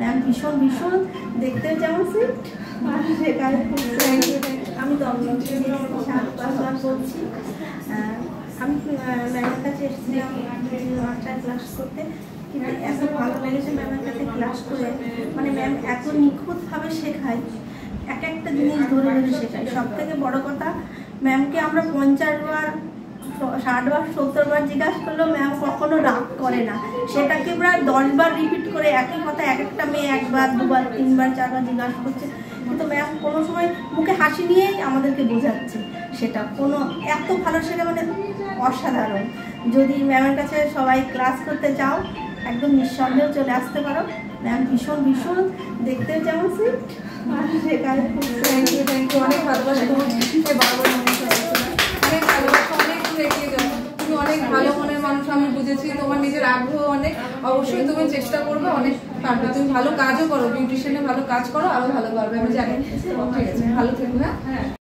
Ma'am ভীষণ ভীষণ দেখতে যেমন সুইট, শেখায় খুব। আমি দমদম থেকে 7 ক্লাস করছি। আমি ম্যামের কাছে এসেছিলাম মাস্টার ক্লাস করতে, কিন্তু এত ভালো লেগেছে ম্যামের কাছে ক্লাস করে। মানে ম্যাম এত নিখুঁতভাবে শেখায়, এক একটা জিনিস ধরে ধরে শেখায়। সব থেকে বড় কথা, ম্যামকে আমরা 50 বার 60 বার 70 বার জিজ্ঞাসা করলেও ম্যাম কখনো রাগ করে না। সেটাকে প্রায় 10 বার রিপিট করে একই কথা এক একটা মেয়ে 1 বার 2 বার 3 বার 4 বার জিজ্ঞাসা করছে, কিন্তু ম্যাম কোনো সময় মুখে হাসি নিয়েই আমাদেরকে বোঝাচ্ছে। সেটা কোনো এত ভালো শেখা, মানে অসাধারণ। যদি ম্যামের কাছে সবাই ক্লাস করতে চাও একদম নিঃসন্দেহে চলে আসতে পারো। ম্যাম ভীষণ ভীষণ দেখতে যেমন সুইট, শেখায় খুব। থ্যাংক ইউ অনেক ভালোবাসা তোমাকে, অনেক ভালোবাসা, অনেক দূর এগিয়ে যাও। তুমি অনেক ভালো মনের মানুষ, আমি বুঝেছি। তোমার নিজের আগ্রহ অনেক, অবশ্যই তুমি চেষ্টা করবে, অনেক পারবে। তুমি ভালো কাজও করো, বিউটিশিয়ানে ভালো কাজ করো, আরো ভালো পারবে আমি জানি। ঠিক আছে, ভালো থেকো। হ্যাঁ।